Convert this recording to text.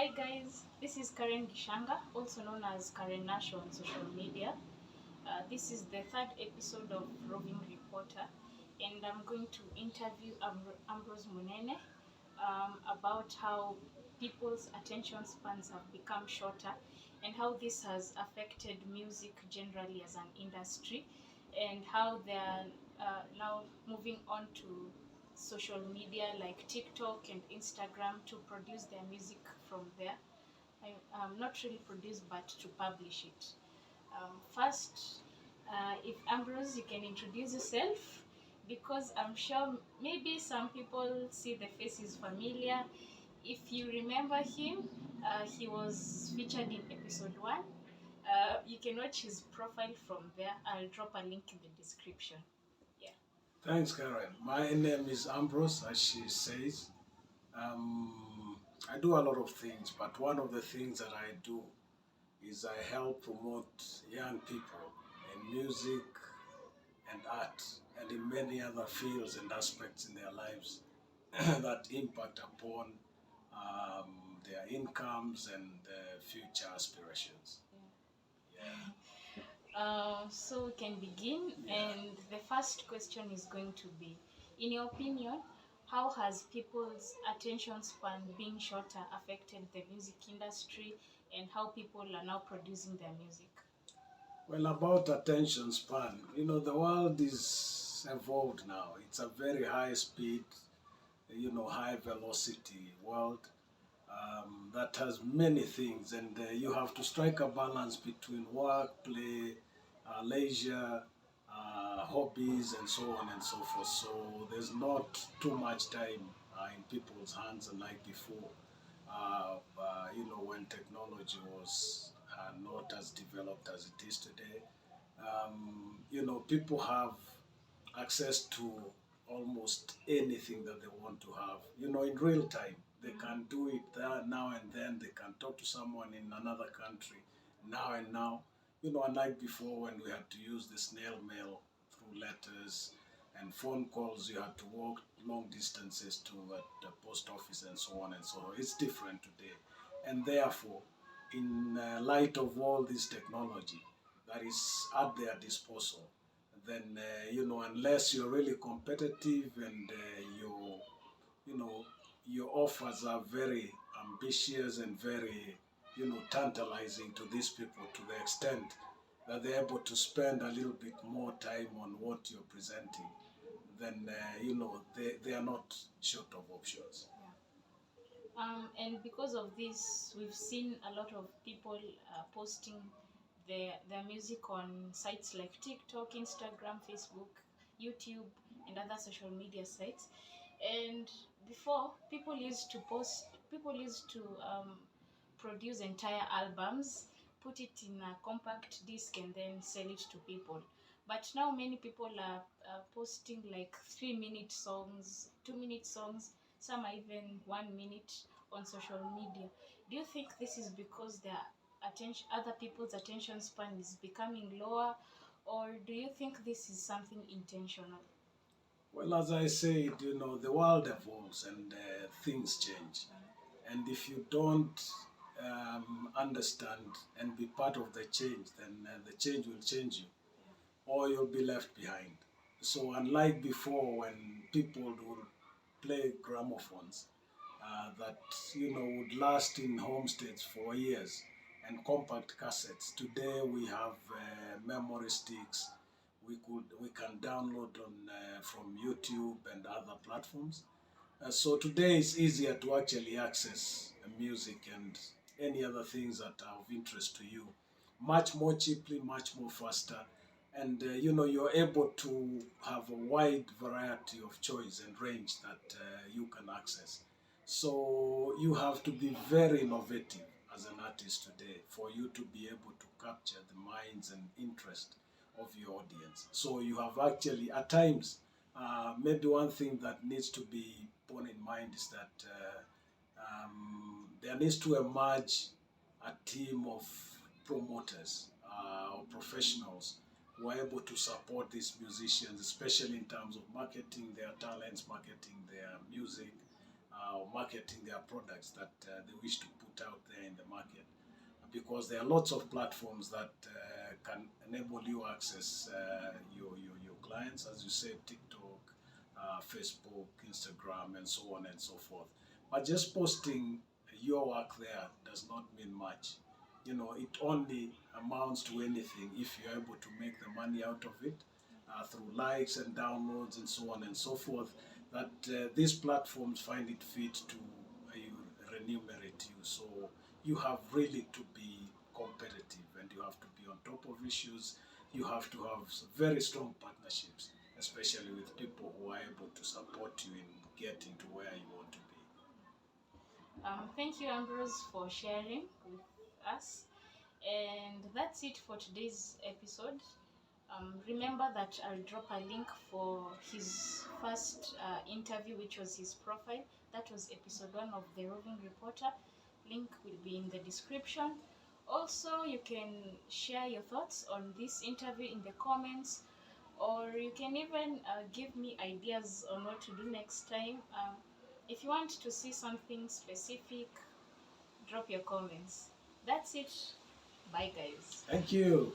Hi guys, this is Karen Gishanga, also known as Karen Nash on social media. This is the third episode of Roving Reporter, and I'm going to interview Ambrose Munene about how people's attention spans have become shorter and how this has affected music generally as an industry, and how they're now moving on to social media like TikTok and Instagram to produce their music from there. Not really produce, but to publish it. First, if Ambrose, you can introduce yourself, because I'm sure maybe some people see the face is familiar. If you remember him, he was featured in episode 1. You can watch his profile from there. I'll drop a link in the description. Yeah. Thanks, Karen. My name is Ambrose, as she says. Um, I do a lot of things, but one of the things that I do is I help promote young people in music and art and in many other fields and aspects in their lives that impact upon their incomes and future aspirations. Yeah. So we can begin, Yeah. and the first question is going to be, in your opinion, how has people's attention span being shorter affected the music industry and how people are now producing their music? Well, about attention span, the world is evolved now. It's a very high speed, high velocity world that has many things, and you have to strike a balance between work, play, leisure, hobbies, and so on and so forth. So there's not too much time in people's hands, unlike before. When technology was not as developed as it is today. People have access to almost anything that they want to have, in real time. They can do it there now and then. They can talk to someone in another country now and now. Unlike before when we had to use the snail mail through letters and phone calls, you had to walk long distances to the post office and so on and so on. It's different today. And therefore, in light of all this technology that is at their disposal, then unless you're really competitive and your offers are very ambitious and very tantalizing to these people, to the extent that they're able to spend a little bit more time on what you're presenting, then they are not short of options. And because of this, we've seen a lot of people posting their music on sites like TikTok, Instagram, Facebook, YouTube, and other social media sites. And before, people used to produce entire albums, put it in a compact disc, and then sell it to people. But now many people are posting like 3-minute songs, 2-minute songs, some are even 1 minute on social media. Do you think this is because other people's attention span is becoming lower, or do you think this is something intentional? Well, as I said, the world evolves and things change. And if you don't understand and be part of the change, then the change will change you, or you'll be left behind. So, unlike before, when people would play gramophones that would last in homesteads for years, and compact cassettes, today we have memory sticks. We can download on from YouTube and other platforms. So today it's easier to actually access music and any other things that are of interest to you, much more cheaply, much more faster, and you're able to have a wide variety of choice and range that you can access. So you have to be very innovative as an artist today for you to be able to capture the minds and interest of your audience. So you have actually, at times, maybe one thing that needs to be borne in mind is that there needs to emerge a team of promoters or professionals who are able to support these musicians, especially in terms of marketing their talents, marketing their music, marketing their products that they wish to put out there in the market, because there are lots of platforms that can enable you access your clients, as you said, TikTok, Facebook, Instagram, and so on and so forth. But just posting your work there does not mean much. It only amounts to anything if you're able to make the money out of it through likes and downloads and so on and so forth, that these platforms find it fit to remunerate you. So you have really to be competitive, and you have to be on top of issues. You have to have very strong partnerships, especially with people who are able to support you in getting to where you want to be. Thank you, Ambrose, for sharing with us. And that's it for today's episode. Remember that I'll drop a link for his first interview, which was his profile. That was episode 1 of the Roving Reporter. Link will be in the description. Also, you can share your thoughts on this interview in the comments, or you can even give me ideas on what to do next time. If you want to see something specific, drop your comments. That's it. Bye, guys. Thank you.